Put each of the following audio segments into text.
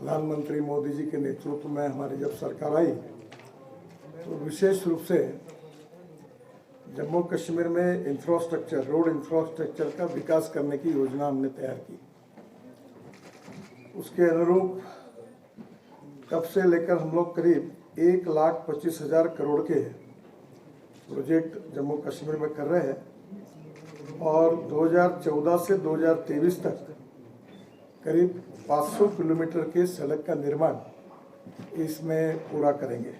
प्रधानमंत्री मोदी जी के नेतृत्व में हमारी जब सरकार आई तो विशेष रूप से जम्मू कश्मीर में इंफ्रास्ट्रक्चर, रोड इंफ्रास्ट्रक्चर का विकास करने की योजना हमने तैयार की। उसके अनुरूप तब से लेकर हम लोग करीब 1,25,000 करोड़ के प्रोजेक्ट जम्मू कश्मीर में कर रहे हैं और 2014 से 2023 तक करीब 500 किलोमीटर के सड़क का निर्माण इसमें पूरा करेंगे।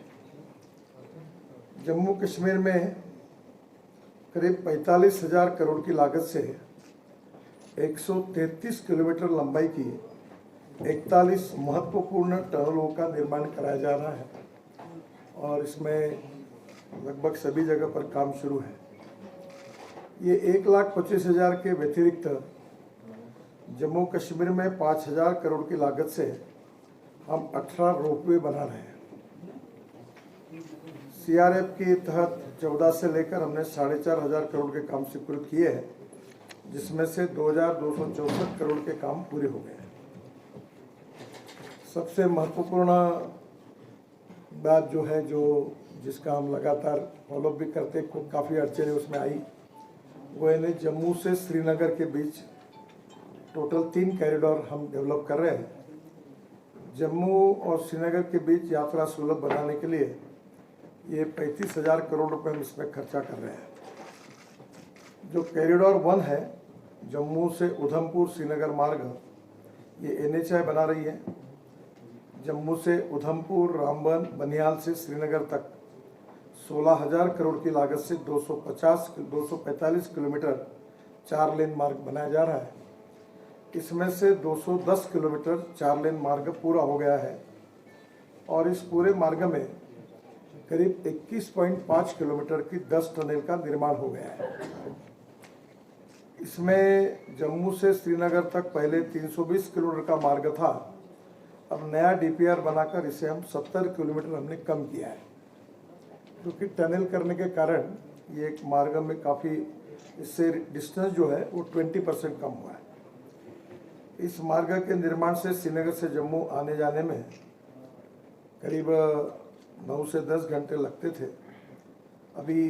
जम्मू कश्मीर में करीब 45,000 करोड़ की लागत से 133 किलोमीटर लंबाई की 41 महत्वपूर्ण टनलों का निर्माण कराया जा रहा है और इसमें लगभग सभी जगह पर काम शुरू है। ये 1,25,000 के व्यतिरिक्त जम्मू कश्मीर में 5,000 करोड़ की लागत से हम 18 रोपवे बना रहे हैं। CRF के तहत 14 से लेकर हमने 4,500 करोड़ के काम स्वीकृत किए हैं, जिसमें से 2,264 करोड़ के काम पूरे हो गए हैं। सबसे महत्वपूर्ण बात जो है, जिसका हम लगातार फॉलोअप भी करते, काफ़ी अड़चने उसमें आई, वो है जम्मू से श्रीनगर के बीच टोटल 3 कॉरिडोर हम डेवलप कर रहे हैं। जम्मू और श्रीनगर के बीच यात्रा सुलभ बनाने के लिए ये 35,000 करोड़ रुपए हम इसमें खर्चा कर रहे हैं। जो कॉरिडोर 1 है, जम्मू से उधमपुर श्रीनगर मार्ग, ये NHAI बना रही है। जम्मू से उधमपुर, रामबन, बनिहाल से श्रीनगर तक 16,000 करोड़ की लागत से 245 किलोमीटर 4 लेन मार्ग बनाया जा रहा है। इसमें से 210 किलोमीटर 4 लेन मार्ग पूरा हो गया है और इस पूरे मार्ग में करीब 21.5 किलोमीटर की 10 टनल का निर्माण हो गया है। इसमें जम्मू से श्रीनगर तक पहले 320 किलोमीटर का मार्ग था, अब नया DPR बनाकर इसे हम 70 किलोमीटर हमने कम किया है, क्योंकि टनल करने के कारण ये एक मार्ग में काफ़ी, इससे डिस्टेंस जो है वो 20% कम हुआ है। इस मार्ग के निर्माण से श्रीनगर से जम्मू आने जाने में करीब 9 से 10 घंटे लगते थे। अभी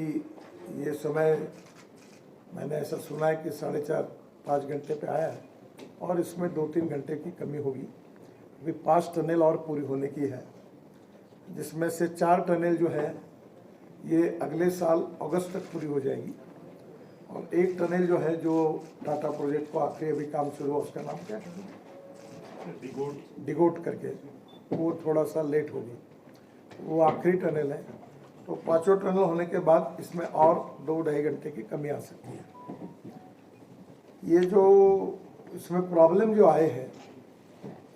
ये समय मैंने ऐसा सुना है कि 4.5-5 घंटे पे आया है और इसमें 2-3 घंटे की कमी होगी। अभी 5 टनल और पूरी होने की है, जिसमें से 4 टनल जो है ये अगले साल अगस्त तक पूरी हो जाएगी और 1 टनल जो है, जो टाटा प्रोजेक्ट को आखिरी अभी काम शुरू हुआ, उसका नाम क्या है, डिगोट करके, वो थोड़ा सा लेट होगी, वो आखिरी टनल है। तो 5 टनल होने के बाद इसमें और 2-2.5 घंटे की कमी आ सकती है। ये जो इसमें प्रॉब्लम जो आए हैं,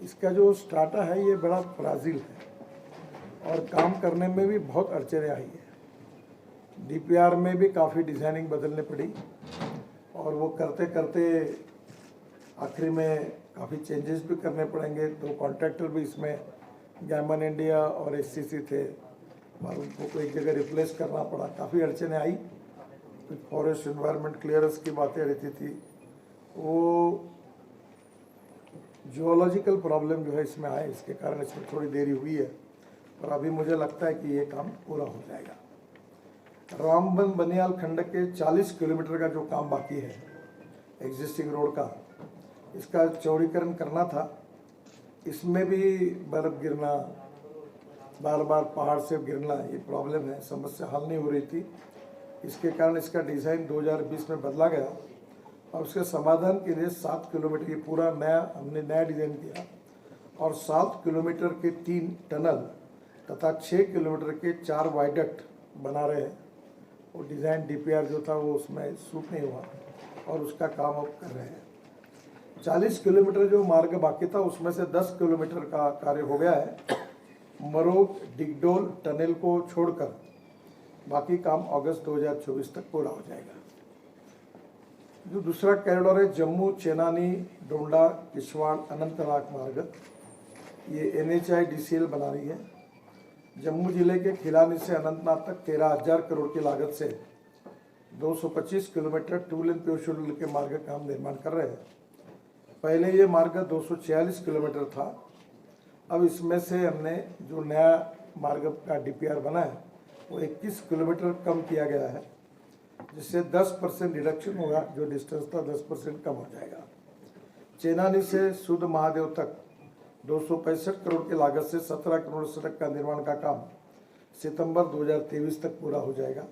इसका जो स्टार्टा है ये बड़ा फ्राजिल है और काम करने में भी बहुत अड़चने आई है। DPR में भी काफ़ी डिज़ाइनिंग बदलने पड़ी और वो करते करते आखिरी में काफ़ी चेंजेस भी करने पड़ेंगे। तो कॉन्ट्रैक्टर भी इसमें गैमन इंडिया और SCC थे और उनको एक जगह रिप्लेस करना पड़ा, काफ़ी अड़चने आई। कुछ फॉरेस्ट एनवायरनमेंट क्लियरेंस की बातें रहती थी, वो जियोलॉजिकल प्रॉब्लम जो है इसमें आए, इसके कारण इसमें थोड़ी देरी हुई है, पर अभी मुझे लगता है कि ये काम पूरा हो जाएगा। रामबन बनियाल खंड के 40 किलोमीटर का जो काम बाकी है एग्जिस्टिंग रोड का, इसका चौड़ीकरण करना था। इसमें भी बर्फ़ गिरना, बार बार पहाड़ से गिरना, ये प्रॉब्लम है, समस्या हल नहीं हो रही थी। इसके कारण इसका डिज़ाइन 2020 में बदला गया और उसके समाधान के लिए 7 किलोमीटर, ये पूरा हमने नया डिज़ाइन किया और 7 किलोमीटर के 3 टनल तथा 6 किलोमीटर के 4 वाइडक्ट बना रहे हैं। वो डिज़ाइन DPR जो था वो उसमें सूट नहीं हुआ और उसका काम अब कर रहे हैं। 40 किलोमीटर जो मार्ग बाकी था, उसमें से 10 किलोमीटर का कार्य हो गया है। मरोग डिगडोल टनल को छोड़कर बाकी काम अगस्त 2024 तक पूरा हो जाएगा। जो दूसरा कॉरिडोर है, जम्मू चेनानी डोंडा किश्तवाड़ अनंतनाग मार्ग, ये NHAI DCL बना रही है। जम्मू जिले के खिलानी से अनंतनाग तक 13,000 करोड़ की लागत से 225 किलोमीटर 2 लेन प्योर शेड्यूल के मार्ग का हम निर्माण कर रहे हैं। पहले ये मार्ग 246 किलोमीटर था अब इसमें से हमने जो नया मार्ग का डीपीआर बना है वो 21 किलोमीटर कम किया गया है, जिससे 10% रिडक्शन होगा। जो डिस्टेंस था 10% कम हो जाएगा। चेनानी से शुद्ध महादेव तक 265 करोड़ की लागत से 17 करोड़ सड़क का निर्माण का काम सितंबर 2023 तक पूरा हो जाएगा।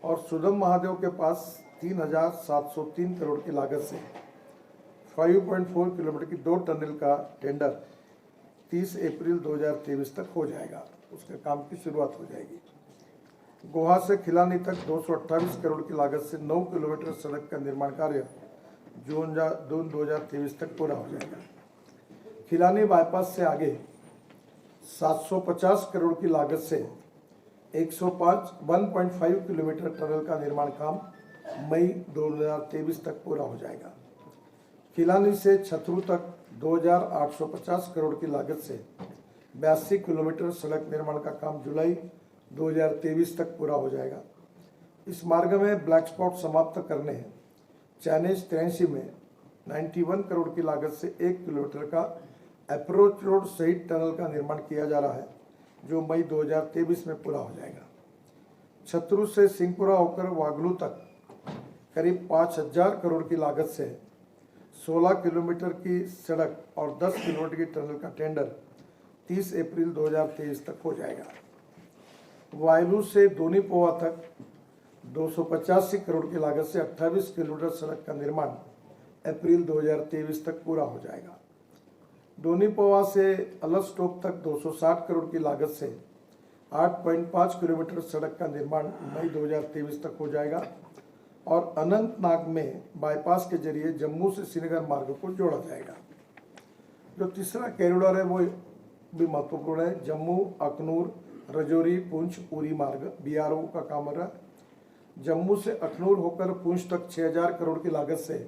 और सुदम महादेव के पास 3,703 करोड़ की लागत से 5.4 किलोमीटर की 2 टनल का टेंडर 30 अप्रैल 2023 तक हो जाएगा। उसके काम की शुरुआत हो जाएगी। गोहा से खिलानी तक 228 करोड़ की लागत से 9 किलोमीटर सड़क का निर्माण कार्य जून 2023 तक पूरा हो जाएगा। खिलानी बाईपास से आगे 750 करोड़ की लागत से 1.5 किलोमीटर टनल का निर्माण काम मई 2023 तक पूरा हो जाएगा। खिलानी से छतरू तक 2,850 करोड़ की लागत से 82 किलोमीटर सड़क निर्माण का काम जुलाई 2023 तक पूरा हो जाएगा। इस मार्ग में ब्लैक स्पॉट समाप्त करने हैं। चाइनीज 83 में 91 करोड़ की लागत से 1 किलोमीटर का अप्रोच रोड सहित टनल का निर्माण किया जा रहा है, जो मई 2023 में पूरा हो जाएगा। छतरू से सिंहपुरा होकर वागलू तक करीब 5,000 करोड़ की लागत से 16 किलोमीटर की सड़क और 10 किलोमीटर की टनल का टेंडर 30 अप्रैल 2023 तक हो जाएगा। वायलू से दोनीपोवा तक 285 करोड़ की लागत से 28 किलोमीटर सड़क का निर्माण अप्रैल 2023 तक पूरा हो जाएगा। दोनीपोवा से अलस्टोप तक 260 करोड़ की लागत से 8.5 किलोमीटर सड़क का निर्माण मई 2023 तक हो जाएगा। और अनंतनाग में बाईपास के जरिए जम्मू से श्रीनगर मार्ग को जोड़ा जाएगा। जो तीसरा कॉरिडोर है वो भी महत्वपूर्ण है। जम्मू अखनूर रजौरी पुंछ उरी मार्ग बीआरओ का काम हो रहा है। जम्मू से अखनूर होकर पुंछ तक 6,000 करोड़ की लागत से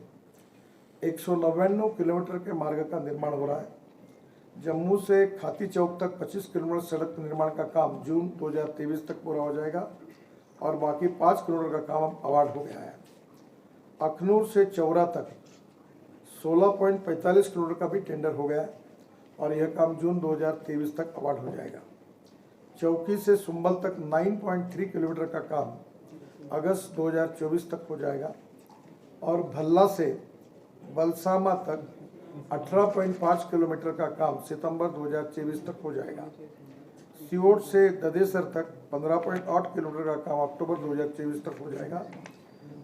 199 किलोमीटर के मार्ग का निर्माण हो रहा है। जम्मू से खाती चौक तक 25 किलोमीटर सड़क निर्माण का काम जून 2023 तक पूरा हो जाएगा और बाकी 5 किलोमीटर का काम अवार्ड हो गया है। अखनूर से चौरा तक 16.45 किलोमीटर का भी टेंडर हो गया है और यह काम जून 2023 तक अवार्ड हो जाएगा। चौकी से सुंबल तक 9.3 किलोमीटर का काम अगस्त 2024 तक हो जाएगा और भल्ला से बलसामा तक 18.5 किलोमीटर का काम सितंबर 2024 तक हो जाएगा। सियोट से ददेसर तक 15.8 किलोमीटर का काम अक्टूबर 2024 तक हो जाएगा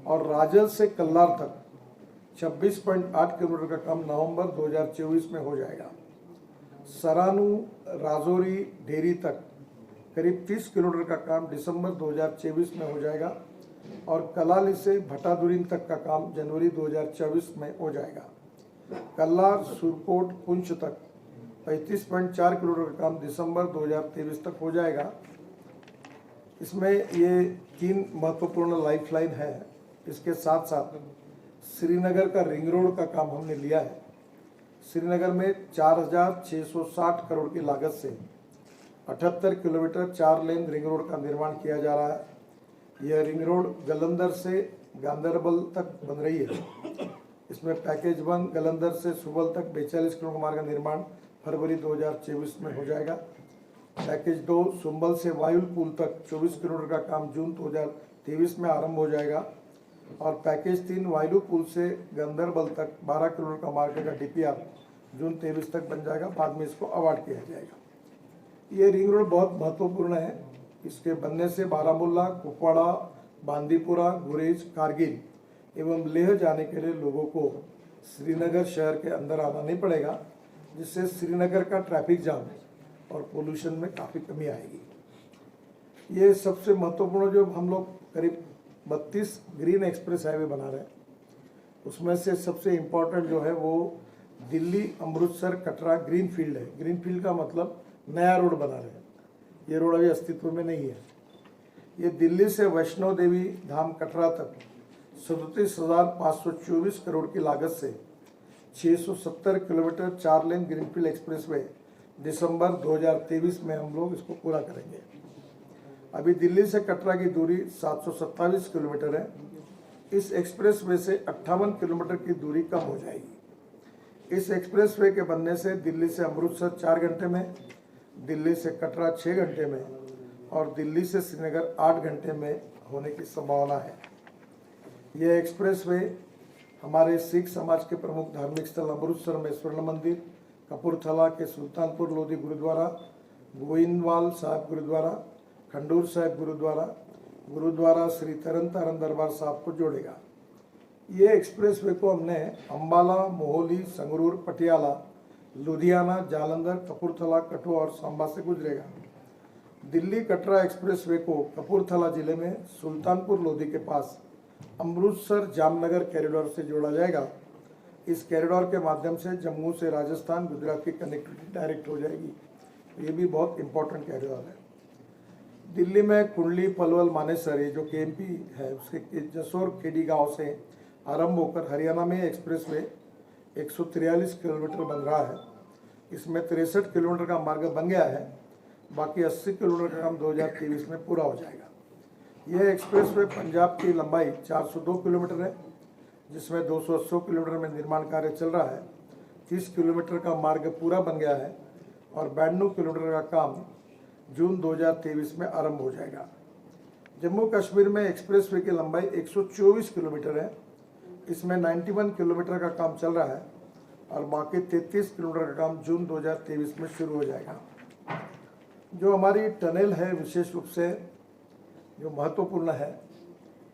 और राजल से कल्लार तक 26.8 किलोमीटर का काम नवंबर 2024 में हो जाएगा। सरानू राजौरी डेरी तक करीब 30 किलोमीटर का काम दिसंबर 2024 में हो जाएगा और कलाली से भटादुरीन तक का काम जनवरी 2024 में हो जाएगा। कल्लार सुरकोट पुंछ तक 35.4 किलोमीटर का काम दिसंबर 2023 तक हो जाएगा। इसमें ये 3 महत्वपूर्ण लाइफलाइन है। इसके साथ साथ श्रीनगर का रिंग रोड का काम हमने लिया है। श्रीनगर में 4,660 करोड़ की लागत से 78 किलोमीटर 4 लेन रिंग रोड का निर्माण किया जा रहा है। यह रिंग रोड गलंदर से गांदरबल तक बन रही है। इसमें पैकेज 1 गलंदर से सुबल तक 42 किलोमीटर मार्ग का निर्माण फरवरी 2024 में हो जाएगा। पैकेज 2 सुंबल से वायुल पुल तक 24 किलोमीटर का काम जून 2023 में आरंभ हो जाएगा और पैकेज 3 वायलू पुल से गंदरबल तक 12 किलोमीटर का मार्ग का डीपीआर जून 23 तक बन जाएगा। बाद में इसको अवार्ड किया जाएगा। ये रिंग रोड बहुत महत्वपूर्ण है। इसके बनने से बारामुल्ला, कुपवाड़ा, बांदीपुरा, गुरेज, कारगिल एवं लेह जाने के लिए लोगों को श्रीनगर शहर के अंदर आना नहीं पड़ेगा, जिससे श्रीनगर का ट्रैफिक जाम और पोल्यूशन में काफ़ी कमी आएगी। ये सबसे महत्वपूर्ण जो हम लोग करीब 32 ग्रीन एक्सप्रेस हाईवे बना रहे हैं, उसमें से सबसे इम्पोर्टेंट जो है वो दिल्ली अमृतसर कटरा ग्रीन फील्ड है। ग्रीन फील्ड का मतलब नया रोड बना रहे हैं। ये रोड अभी अस्तित्व में नहीं है। ये दिल्ली से वैष्णो देवी धाम कटरा तक 37,524 करोड़ की लागत से 670 किलोमीटर 4 लेन ग्रीनफील्ड एक्सप्रेसवे दिसंबर 2023 में हम लोग इसको पूरा करेंगे। अभी दिल्ली से कटरा की दूरी 727 किलोमीटर है। इस एक्सप्रेसवे से 58 किलोमीटर की दूरी कम हो जाएगी। इस एक्सप्रेसवे के बनने से दिल्ली से अमृतसर 4 घंटे में, दिल्ली से कटरा 6 घंटे में और दिल्ली से श्रीनगर 8 घंटे में होने की संभावना है। यह एक्सप्रेसवे हमारे सिख समाज के प्रमुख धार्मिक स्थल अमृतसर में स्वर्ण मंदिर, कपूरथला के सुल्तानपुर लोधी गुरुद्वारा, गोइंदवाल साहिब गुरुद्वारा, खंडूर साहिब गुरुद्वारा, गुरुद्वारा श्री तरन तारण दरबार साहब को जोड़ेगा। ये एक्सप्रेसवे को हमने अम्बाला, मोहाली, संगरूर, पटियाला, लुधियाना, जालंधर, कपूरथला, कठुआ और सांबा से गुजरेगा। दिल्ली कटरा एक्सप्रेसवे को कपूरथला जिले में सुल्तानपुर लोधी के पास अमृतसर जामनगर कॉरिडोर से जोड़ा जाएगा। इस कॉरिडोर के माध्यम से जम्मू से राजस्थान, गुजरात की कनेक्टिविटी डायरेक्ट हो जाएगी। ये भी बहुत इंपॉर्टेंट कॉरिडोर है। दिल्ली में कुंडली, पलवल, मानेसर, ये जो केएमपी है उसके जसोर खेड़ी गांव से आरंभ होकर हरियाणा में एक्सप्रेसवे 143 किलोमीटर बन रहा है। इसमें 63 किलोमीटर का मार्ग बन गया है, बाकी 80 किलोमीटर का काम 2023 में पूरा हो जाएगा। यह एक्सप्रेसवे पंजाब की लंबाई 402 किलोमीटर है, जिसमें 280 किलोमीटर में निर्माण कार्य चल रहा है। 30 किलोमीटर का मार्ग पूरा बन गया है और 92 किलोमीटर का काम जून 2023 में आरंभ हो जाएगा। जम्मू कश्मीर में एक्सप्रेसवे की लंबाई 124 किलोमीटर है। इसमें 91 किलोमीटर का काम चल रहा है और बाकी 33 किलोमीटर का काम जून 2023 में शुरू हो जाएगा। जो हमारी टनल है विशेष रूप से जो महत्वपूर्ण है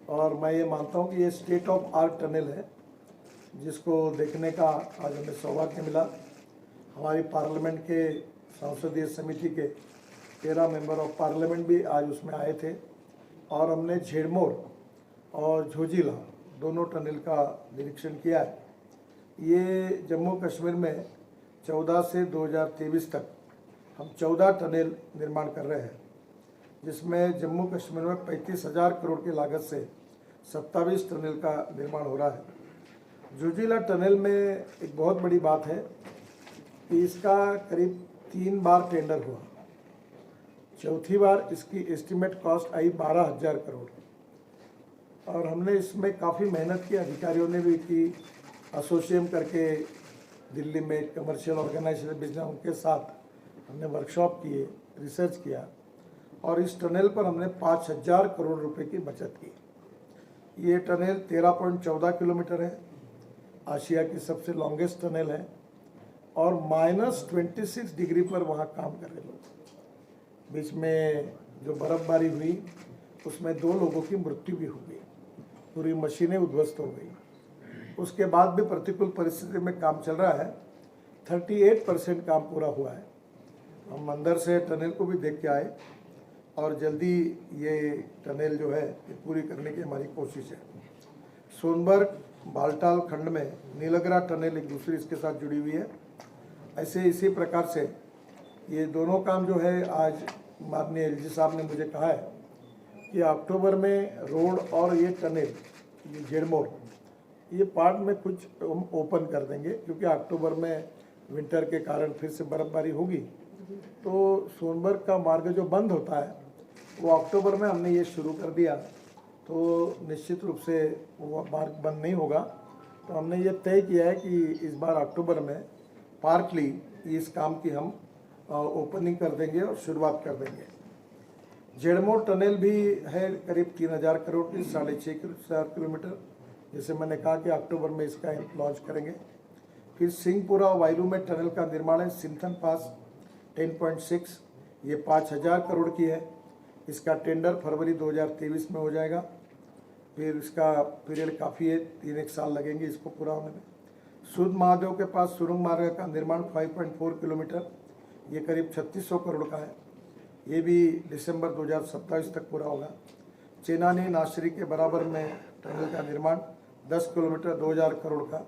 और मैं ये मानता हूँ कि ये स्टेट ऑफ आर्ट टनल है, जिसको देखने का आज हमें सौभाग्य मिला। हमारी पार्लियामेंट के संसदीय समिति के 13 मेंबर ऑफ पार्लियामेंट भी आज उसमें आए थे और हमने झेड़मोर और झोजिला दोनों टनल का निरीक्षण किया है। ये जम्मू कश्मीर में 14 से 2023 तक हम 14 टनल निर्माण कर रहे हैं, जिसमें जम्मू कश्मीर में 35,000 करोड़ की लागत से 27 टनल का निर्माण हो रहा है। झोजिला टनल में एक बहुत बड़ी बात है कि इसका करीब 3 बार टेंडर हुआ। चौथी बार इसकी एस्टिमेट कॉस्ट आई 12,000 करोड़ और हमने इसमें काफ़ी मेहनत की, अधिकारियों ने भी की, एसोसिएशन करके दिल्ली में कमर्शियल ऑर्गेनाइजेशन बिजनेस उनके साथ हमने वर्कशॉप किए, रिसर्च किया और इस टनल पर हमने 5,000 करोड़ रुपए की बचत की। ये टनल 13.14 किलोमीटर है, आशिया की सबसे लॉन्गेस्ट टनल है और -26 डिग्री पर वहाँ काम कर रहे लोग। बीच में जो बर्फबारी हुई उसमें 2 लोगों की मृत्यु भी हो गई, पूरी मशीनें उद्ध्वस्त हो गई। उसके बाद भी प्रतिकूल परिस्थिति में काम चल रहा है। 38% काम पूरा हुआ है। हम अंदर से टनल को भी देख के आए और जल्दी ये टनल जो है ये पूरी करने की हमारी कोशिश है। सोनबर्ग बालटाल खंड में नीलगरा टनल एक दूसरी इसके साथ जुड़ी हुई है। ऐसे इसी प्रकार से ये दोनों काम जो है आज माननीय एलजी साहब ने मुझे कहा है कि अक्टूबर में रोड और ये टनल ये झेड़मोर ये पार्ट में कुछ हम ओपन कर देंगे, क्योंकि अक्टूबर में विंटर के कारण फिर से बर्फबारी होगी। तो सोनबर्ग का मार्ग जो बंद होता है वो अक्टूबर में हमने ये शुरू कर दिया, तो निश्चित रूप से वो मार्ग बंद नहीं होगा। तो हमने ये तय किया है कि इस बार अक्टूबर में पार्टली इस काम की हम ओपनिंग कर देंगे और शुरुआत कर देंगे। झेड़मोर टनल भी है करीब 3,000 करोड़ की, 6.5 किलोमीटर, जैसे मैंने कहा कि अक्टूबर में इसका लॉन्च करेंगे। फिर सिंहपुरा वायलू में टनल का निर्माण है, सिंथन पास 10.6, ये 5,000 करोड़ की है। इसका टेंडर फरवरी 2023 में हो जाएगा। फिर इसका पीरियड काफ़ी है, 3-1 साल लगेंगे इसको पूरा होने में। सूद महादेव के पास सुरंग मार्ग का निर्माण 5.4 किलोमीटर, ये करीब 3600 करोड़ का है। ये भी दिसंबर 2027 तक पूरा होगा। चेनानी नाशरी के बराबर में टनल का निर्माण 10 किलोमीटर 2,000 करोड़ का,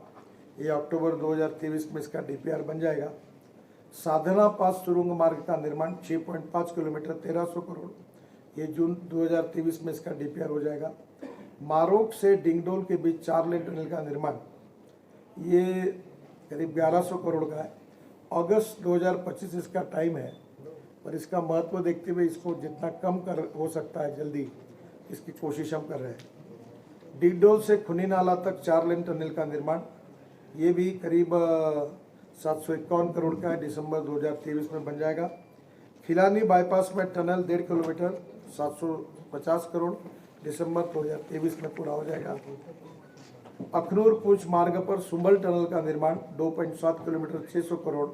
ये अक्टूबर 2023 में इसका डीपीआर बन जाएगा। साधना पास सुरंग मार्ग का निर्माण 6.5 किलोमीटर 1,300 करोड़, ये जून 2023 में इसका डीपीआर हो जाएगा। मारोक से डिंगडोल के बीच 4 लेन टनल का निर्माण, ये करीब 1,100 करोड़ का है। अगस्त 2025 इसका टाइम है, पर इसका महत्व देखते हुए इसको जितना कम कर हो सकता है जल्दी इसकी कोशिश हम कर रहे हैं। डिगडोल से खुनी नाला तक 4 लेन टनल का निर्माण, ये भी करीब 751 करोड़ का है, दिसंबर 2023 में बन जाएगा। खिलानी बाईपास में टनल 1.5 किलोमीटर 750 करोड़, दिसंबर 2023 में पूरा हो जाएगा। अखनूर पुंछ मार्ग पर सुंबल टनल का निर्माण 2.7 किलोमीटर 600 करोड़,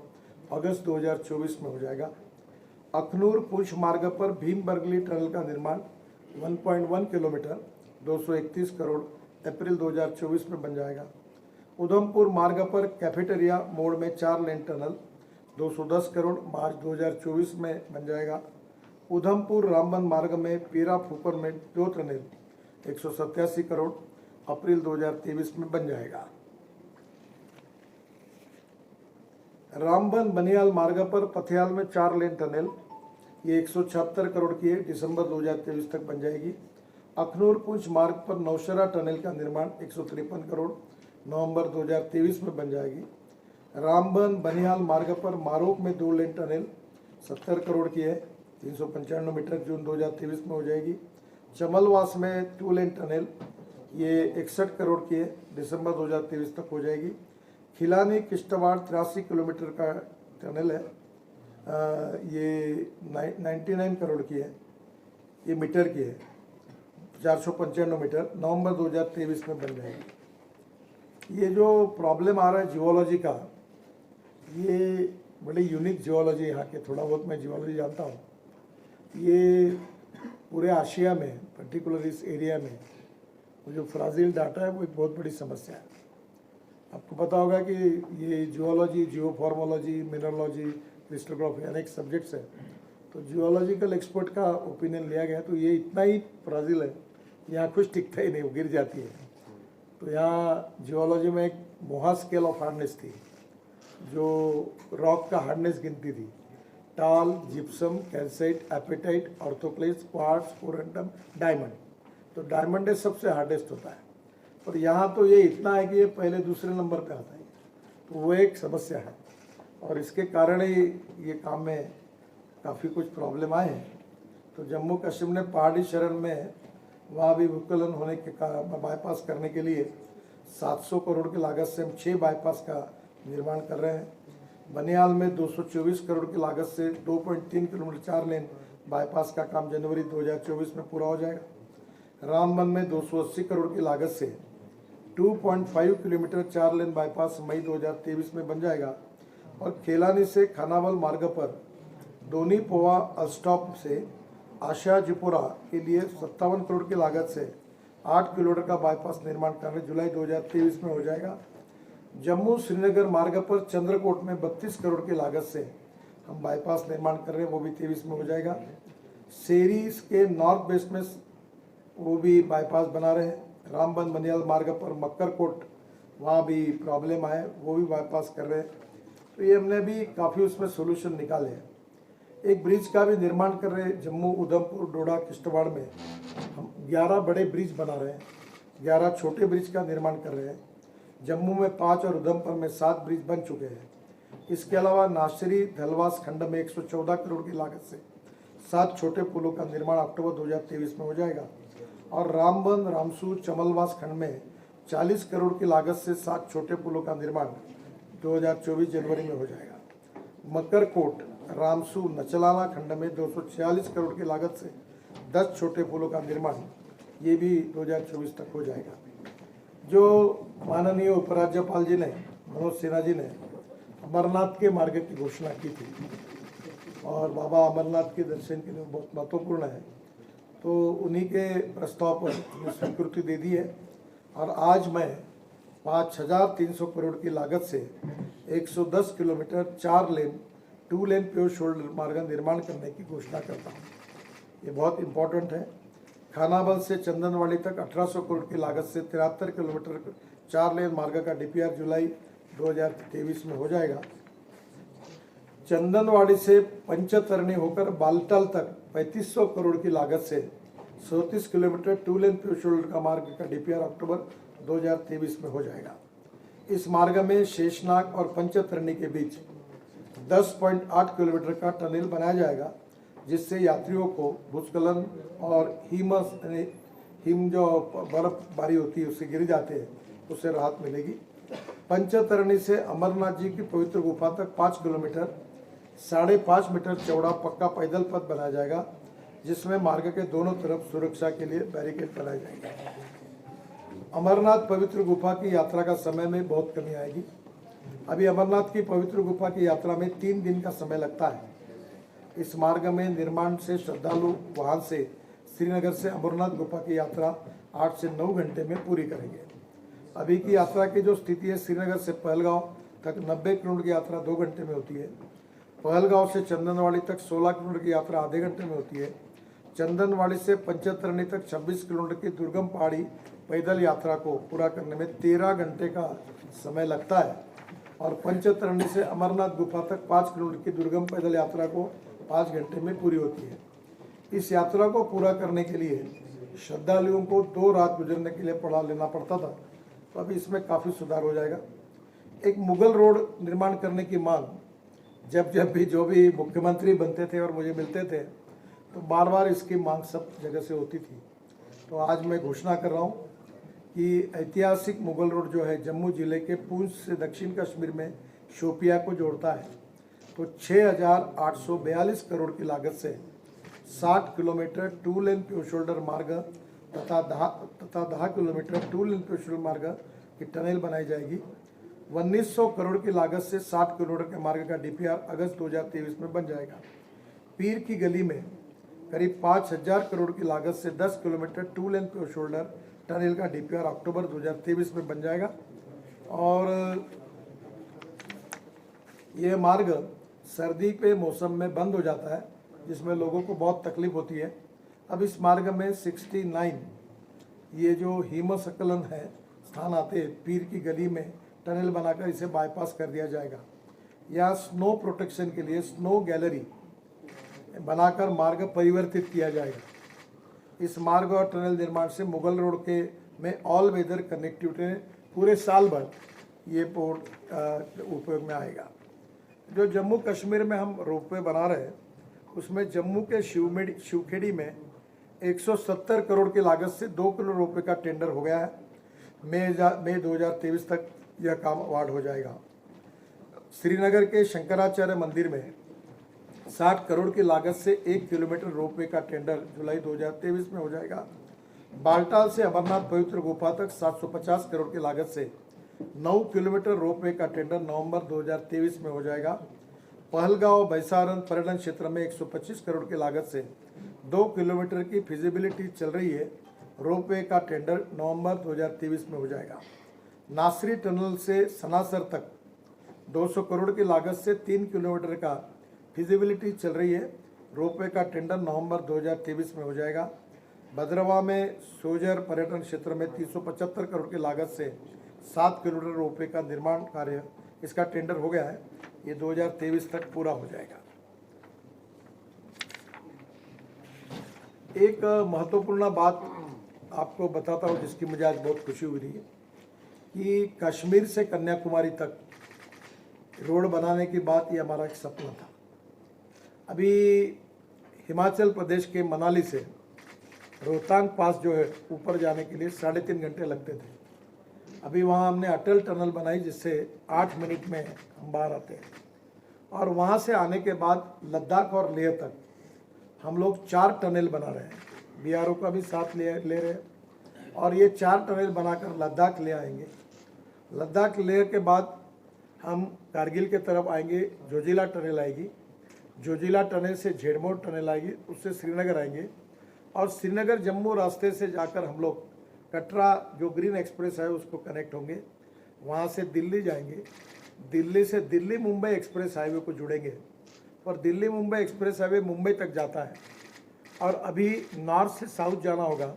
अगस्त 2024 में हो जाएगा। अखनूर पुंछ मार्ग पर भीम बरगली टनल का निर्माण 1.1 किलोमीटर 231 करोड़, अप्रैल 2024 में बन जाएगा। उधमपुर मार्ग पर कैफेटेरिया मोड़ में 4 लेन टनल 210 करोड़, मार्च 2024 में बन जाएगा। उधमपुर रामबन मार्ग में पीरा फूपर में 2 टनल 187 करोड़, अप्रैल 2023 में बन जाएगा। रामबन बनियाल मार्ग पर पथियाल में 4 लेन टनल, ये 176 करोड़ की है, दिसंबर 2023 तक बन जाएगी। अखनूर पुंछ मार्ग पर नौशहरा टनल का निर्माण 153 करोड़, नवंबर 2023 में बन जाएगी। रामबन बनिहाल मार्ग पर मारोक में 2 लेन टनल 70 करोड़ की है, 395 मीटर, जून 2023 में हो जाएगी। चमलवास में 2 लेन टनल, ये 61 करोड़ की है, दिसंबर 2023 तक हो जाएगी। खिलानी किश्तवाड़ 83 किलोमीटर का टनल है, ये 99 करोड़ की है, ये मीटर की है, 495 मीटर, नवंबर 2023 में बन जाएगी। ये जो प्रॉब्लम आ रहा है जियोलॉजी का, ये बड़ी यूनिक जियोलॉजी यहाँ के, थोड़ा बहुत मैं जियोलॉजी जानता हूँ। ये पूरे आशिया में, पर्टिकुलर इस एरिया में वो जो फ्राजिल डाटा है वो एक बहुत बड़ी समस्या है। आपको पता होगा कि ये जियोलॉजी, जियोफॉर्मोलॉजी, मिनरोलॉजी, क्रिस्टोग्राफी अनेक सब्जेक्ट्स हैं। तो जियोलॉजिकल एक्सपर्ट का ओपिनियन लिया गया, तो ये इतना ही फ्राजिल है, यहाँ कुछ टिकता ही नहीं, वो गिर जाती है। तो यहाँ जियोलॉजी में एक मोहा स्केल ऑफ हार्डनेस थी, जो रॉक का हार्डनेस गिनती थी। Talc, gypsum, calcite, apatite, orthoclase, quartz, corundum, diamond. तो डायमंड सबसे हार्डेस्ट होता है, और यहाँ तो ये इतना है कि ये पहले दूसरे नंबर पे आता है। तो वो एक समस्या है, और इसके कारण ही ये काम में काफ़ी कुछ प्रॉब्लम आए हैं। तो जम्मू कश्मीर ने पहाड़ी शरण में वहाँ भी भूस्खलन होने के कारण बाईपास करने के लिए 700 करोड़ की लागत से हम 6 बाईपास का निर्माण कर रहे हैं। बनियाल में 224 करोड़ की लागत से 2.3 किलोमीटर 4 लेन बाईपास का काम जनवरी 2024 में पूरा हो जाएगा। रामबन में 280 करोड़ की लागत से 2.5 किलोमीटर 4 लेन बाईपास मई 2023 में बन जाएगा। और खेलानी से खानावल मार्ग पर दोनी पोवा अस्टॉप से आशाजीपुरा के लिए 57 करोड़ की लागत से 8 किलोमीटर का बाईपास निर्माण करने जुलाई 2023 में हो जाएगा। जम्मू श्रीनगर मार्ग पर चंद्रकोट में 32 करोड़ की लागत से हम बाईपास निर्माण कर रहे हैं, वो भी 23 में हो जाएगा। सेरीज के नॉर्थ वेस्ट में वो भी बाईपास बना रहे हैं। रामबन बनियाल मार्ग पर मक्करकोट, वहाँ भी प्रॉब्लम आए, वो भी बाईपास कर रहे हैं। तो ये हमने भी काफ़ी उसमें सोल्यूशन निकाले हैं। एक ब्रिज का भी निर्माण कर रहे हैं, जम्मू उधमपुर डोडा किश्तवाड़ में हम 11 बड़े ब्रिज बना रहे हैं, 11 छोटे ब्रिज का निर्माण कर रहे हैं। जम्मू में 5 और उधमपुर में 7 ब्रिज बन चुके हैं। इसके अलावा नाशरी धलवास खंड में 114 करोड़ की लागत से 7 छोटे पुलों का निर्माण अक्टूबर 2023 में हो जाएगा। और रामबन रामसू चमलवास खंड में 40 करोड़ की लागत से 7 छोटे पुलों का निर्माण 2024 जनवरी में हो जाएगा। मकरकोट रामसू नचलाना खंड में 246 करोड़ की लागत से 10 छोटे पुलों का निर्माण, ये भी 2024 तक हो जाएगा। जो माननीय उपराज्यपाल जी ने, मनोज सिन्हा जी ने अमरनाथ के मार्ग की घोषणा की थी, और बाबा अमरनाथ के दर्शन के लिए बहुत महत्वपूर्ण है, तो उन्हीं के प्रस्ताव पर हमने स्वीकृति दे दी है। और आज मैं 5300 करोड़ की लागत से 110 किलोमीटर 4 लेन 2 लेन प्योर शोल्डर मार्ग निर्माण करने की घोषणा करता हूँ। ये बहुत इम्पोर्टेंट है। खानाबल से चंदनवाड़ी तक 1800 करोड़ की लागत से 73 किलोमीटर 4 लेन मार्ग का डीपीआर जुलाई 2023 में हो जाएगा। चंदनवाड़ी से पंचतरणी होकर बालटाल तक 3500 करोड़ की लागत से 37 किलोमीटर 2 लेन प्योर शोल्डर का मार्ग का डीपीआर अक्टूबर 2023 में हो जाएगा। इस मार्ग में शेषनाग और पंचतरणी के बीच 10.8 किलोमीटर का टनल बनाया जाएगा, जिससे यात्रियों को भूस्खलन और हिम जो बर्फबारी होती है उससे गिर जाते हैं, उससे राहत मिलेगी। पंचतरणी से अमरनाथ जी की पवित्र गुफा तक 5 किलोमीटर 5.5 मीटर चौड़ा पक्का पैदल पथ बनाया जाएगा, जिसमें मार्ग के दोनों तरफ सुरक्षा के लिए बैरिकेड लगाए जाएंगे। अमरनाथ पवित्र गुफा की यात्रा का समय में बहुत कमी आएगी। अभी अमरनाथ की पवित्र गुफा की यात्रा में 3 दिन का समय लगता है। इस मार्ग में निर्माण से श्रद्धालु वहां से श्रीनगर से अमरनाथ गुफा की यात्रा 8 से 9 घंटे में पूरी करेंगे। अभी की यात्रा की जो स्थिति है, श्रीनगर से पहलगांव तक 90 किलोमीटर की यात्रा 2 घंटे में होती है। पहलगांव से चंदनवाड़ी तक 16 किलोमीटर की यात्रा आधे घंटे में होती है। चंदनवाड़ी से पंचतरणी तक 26 किलोमीटर की दुर्गम पहाड़ी पैदल यात्रा को पूरा करने में 13 घंटे का समय लगता है और पंचतरणी से अमरनाथ गुफा तक 5 किलोमीटर की दुर्गम पैदल यात्रा को 5 घंटे में पूरी होती है। इस यात्रा को पूरा करने के लिए श्रद्धालुओं को 2 रात गुजरने के लिए पड़ा लेना पड़ता था, तो अभी इसमें काफ़ी सुधार हो जाएगा। एक मुगल रोड निर्माण करने की मांग जब भी जो भी मुख्यमंत्री बनते थे और मुझे मिलते थे, तो बार बार इसकी मांग सब जगह से होती थी। तो आज मैं घोषणा कर रहा हूँ कि ऐतिहासिक मुगल रोड जो है जम्मू जिले के पूंछ से दक्षिण कश्मीर में शोपिया को जोड़ता है, तो 6,842 करोड़ की लागत से 60 किलोमीटर 2 लेन प्योर शोल्डर मार्ग तथा 10 किलोमीटर 2 लेन प्योर शोल्डर मार्ग की टनल बनाई जाएगी। 1900 करोड़ की लागत से 60 किलोमीटर के मार्ग का डीपीआर अगस्त 2023 में बन जाएगा। पीर की गली में करीब 5,000 करोड़ की लागत से 10 किलोमीटर 2 लेन प्योर शोल्डर टनल का डीपीआर अक्टूबर 2023 में बन जाएगा। और ये मार्ग सर्दी पे मौसम में बंद हो जाता है, जिसमें लोगों को बहुत तकलीफ होती है। अब इस मार्ग में 69 ये जो हिमस्खलन है स्थान आते पीर की गली में टनल बनाकर इसे बाईपास कर दिया जाएगा। या स्नो प्रोटेक्शन के लिए स्नो गैलरी बनाकर मार्ग परिवर्तित किया जाएगा। इस मार्ग और टनल निर्माण से मुगल रोड के में ऑल वेदर कनेक्टिविटी पूरे साल भर ये पोर्ट उपयोग में आएगा। जो जम्मू कश्मीर में हम रोपवे बना रहे हैं, उसमें जम्मू के शिवखेड़ी में 170 करोड़ की लागत से 2 किलो रोपवे का टेंडर हो गया है। मई 2023 तक यह काम अवार्ड हो जाएगा। श्रीनगर के शंकराचार्य मंदिर में 60 करोड़ की लागत से 1 किलोमीटर रोपवे का टेंडर जुलाई 2023 में हो जाएगा। बालटाल से अमरनाथ पवित्र गुफा तक 750 करोड़ की लागत से 9 किलोमीटर रोपवे का टेंडर नवंबर 2023 में हो जाएगा। पहलगांव बैसारन पर्यटन क्षेत्र में 125 करोड़ की लागत से 2 किलोमीटर की फिजिबिलिटी चल रही है, रोपवे का टेंडर नवंबर 2023 में हो जाएगा। नासरी टनल से सनासर तक 200 करोड़ की लागत से 3 किलोमीटर का फिजिबिलिटी चल रही है, रोपवे का टेंडर नवंबर 2023 में हो जाएगा। भद्रवा में सोजर पर्यटन क्षेत्र में 375 करोड़ की लागत से 7 किलोमीटर रोपवे का निर्माण कार्य इसका टेंडर हो गया है, ये 2023 तक पूरा हो जाएगा। एक महत्वपूर्ण बात आपको बताता हूँ जिसकी मुझे आज बहुत खुशी हुई है कि कश्मीर से कन्याकुमारी तक रोड बनाने की बात ये हमारा एक सपना था। अभी हिमाचल प्रदेश के मनाली से रोहतांग पास जो है ऊपर जाने के लिए 3.5 घंटे लगते थे। अभी वहाँ हमने अटल टनल बनाई जिससे 8 मिनट में हम बाहर आते हैं। और वहाँ से आने के बाद लद्दाख और लेह तक हम लोग 4 टनल बना रहे हैं। बीआरओ का भी साथ ले रहे हैं और ये 4 टनल बनाकर लद्दाख ले आएंगे। लद्दाख लेह के बाद हम कारगिल के तरफ आएंगे, जोजिला टनल आएगी, जोजिला टनल से झेड़मोड़ टनल आएगी, उससे श्रीनगर आएंगे और श्रीनगर जम्मू रास्ते से जाकर हम लोग कटरा जो ग्रीन एक्सप्रेस है उसको कनेक्ट होंगे, वहाँ से दिल्ली जाएंगे, दिल्ली से दिल्ली मुंबई एक्सप्रेस हाईवे को जुड़ेंगे और दिल्ली मुंबई एक्सप्रेस हाईवे मुंबई तक जाता है। और अभी नॉर्थ से साउथ जाना होगा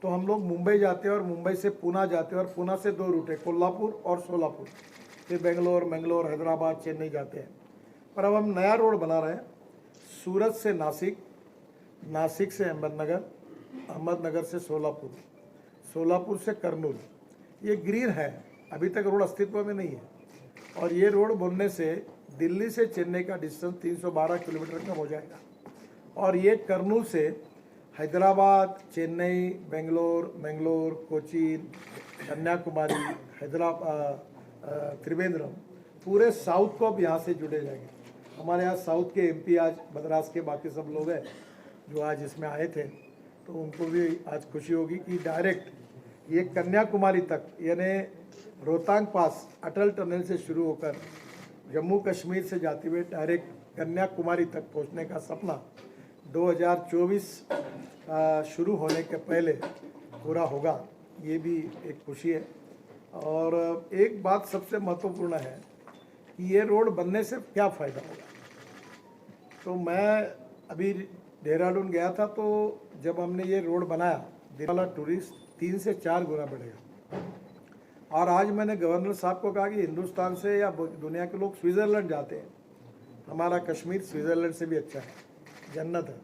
तो हम लोग मुंबई जाते हैं और मुंबई से पूना जाते हैं और पूना से 2 रूट है, कोल्हापुर और सोलापुर, फिर बेंगलोर, मंगलोर, हैदराबाद, चेन्नई जाते हैं। पर अब हम नया रोड बना रहे हैं, सूरत से नासिक, नासिक से अहमदनगर, अहमदनगर से सोलापुर, सोलापुर से करनूल। ये ग्रीन है, अभी तक रोड अस्तित्व में नहीं है और ये रोड बनने से दिल्ली से चेन्नई का डिस्टेंस 312 किलोमीटर कम हो जाएगा और ये करनूल से हैदराबाद, चेन्नई, बेंगलोर, मंगलोर, कोचीन, कन्याकुमारी, हैदराबाद, त्रिवेंद्रम, पूरे साउथ को अब यहाँ से जुड़े जाएंगे। हमारे यहाँ साउथ के एमपी आज मद्रास के बाकी सब लोग हैं जो आज इसमें आए थे, तो उनको भी आज खुशी होगी कि डायरेक्ट ये कन्याकुमारी तक, यानी रोहतांग पास अटल टनल से शुरू होकर जम्मू कश्मीर से जाते हुए डायरेक्ट कन्याकुमारी तक पहुंचने का सपना 2024 शुरू होने के पहले पूरा होगा। ये भी एक खुशी है। और एक बात सबसे महत्वपूर्ण है कि ये रोड बनने से क्या फ़ायदा होगा। तो मैं अभी देहरादून गया था, तो जब हमने ये रोड बनाया, दिल्ली वाला टूरिस्ट 3 से 4 गुना बढ़ेगा। और आज मैंने गवर्नर साहब को कहा कि हिंदुस्तान से या दुनिया के लोग स्विट्ज़रलैंड जाते हैं, हमारा कश्मीर स्विट्ज़रलैंड से भी अच्छा है, जन्नत है।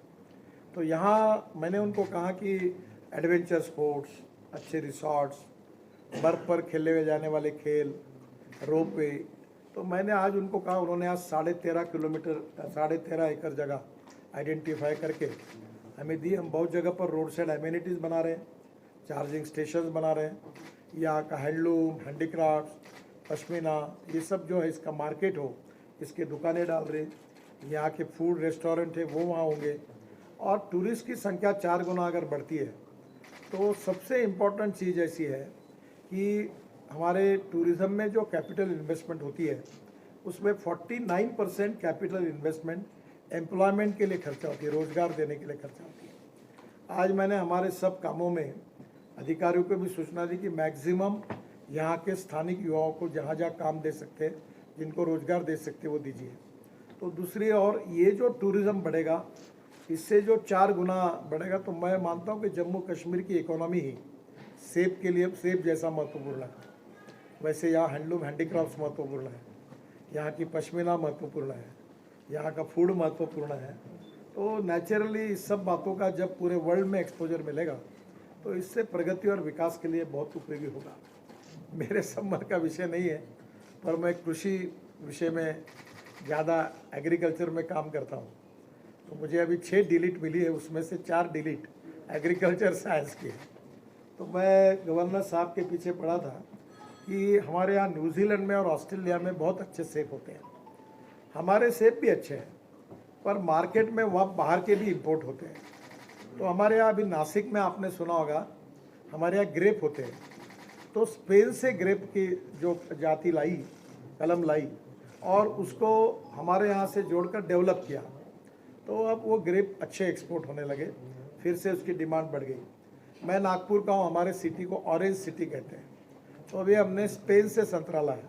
तो यहाँ मैंने उनको कहा कि एडवेंचर स्पोर्ट्स, अच्छे रिसॉर्ट्स, बर्फ़ पर खेले हुए जाने वाले खेल, रोपवे, तो मैंने आज उनको कहा, उन्होंने आज 13.5 किलोमीटर 13.5 एकड़ जगह आइडेंटिफाई करके हमें दी। हम बहुत जगह पर रोड साइड एमिनिटीज़ बना रहे हैं, चार्जिंग स्टेशंस बना रहे हैं, यहाँ का हैंडलूम, हैंडीक्राफ्ट, पश्मीना, ये सब जो है इसका मार्केट हो, इसके दुकानें डाल रहे हैं। यहाँ के फूड रेस्टोरेंट है वो वहाँ होंगे। और टूरिस्ट की संख्या 4 गुना अगर बढ़ती है तो सबसे इम्पोर्टेंट चीज़ ऐसी है कि हमारे टूरिज़्म में जो कैपिटल इन्वेस्टमेंट होती है उसमें 49% कैपिटल इन्वेस्टमेंट एम्प्लॉयमेंट के लिए खर्चा होती है, रोज़गार देने के लिए खर्चा होती है। आज मैंने हमारे सब कामों में अधिकारियों को भी सूचना दी कि मैक्सिमम यहाँ के स्थानिक युवाओं को जहाँ जहाँ काम दे सकते हैं, जिनको रोज़गार दे सकते हैं, वो दीजिए। तो दूसरी और ये जो टूरिज़्म बढ़ेगा, इससे जो 4 गुना बढ़ेगा, तो मैं मानता हूँ कि जम्मू कश्मीर की इकोनॉमी ही सेब के लिए सेब जैसा महत्वपूर्ण है। वैसे यहाँ हैंडलूम हैंडीक्राफ्ट्स महत्वपूर्ण है, यहाँ की पश्मीना महत्वपूर्ण है, यहाँ का फूड महत्वपूर्ण है। तो नेचुरली इस सब बातों का जब पूरे वर्ल्ड में एक्सपोजर मिलेगा तो इससे प्रगति और विकास के लिए बहुत उपयोगी होगा। मेरे संबंध का विषय नहीं है, पर मैं कृषि विषय में ज़्यादा एग्रीकल्चर में काम करता हूँ। तो मुझे अभी 6 डिलीट मिली है, उसमें से 4 डिलीट एग्रीकल्चर साइंस की है। तो मैं गवर्नर साहब के पीछे पड़ा था कि हमारे यहाँ न्यूजीलैंड में और ऑस्ट्रेलिया में बहुत अच्छे सेब होते हैं। हमारे सेब भी अच्छे हैं, पर मार्केट में वहाँ बाहर के भी इंपोर्ट होते हैं। तो हमारे यहाँ अभी नासिक में आपने सुना होगा, हमारे यहाँ ग्रेप होते हैं। तो स्पेन से ग्रेप की जो जाति लाई, कलम लाई, और उसको हमारे यहाँ से जोड़कर डेवलप किया, तो अब वो ग्रेप अच्छे एक्सपोर्ट होने लगे, फिर से उसकी डिमांड बढ़ गई। मैं नागपुर का हूँ, हमारे सिटी को ऑरेंज सिटी कहते हैं। तो अभी हमने स्पेन से संतरा लाया,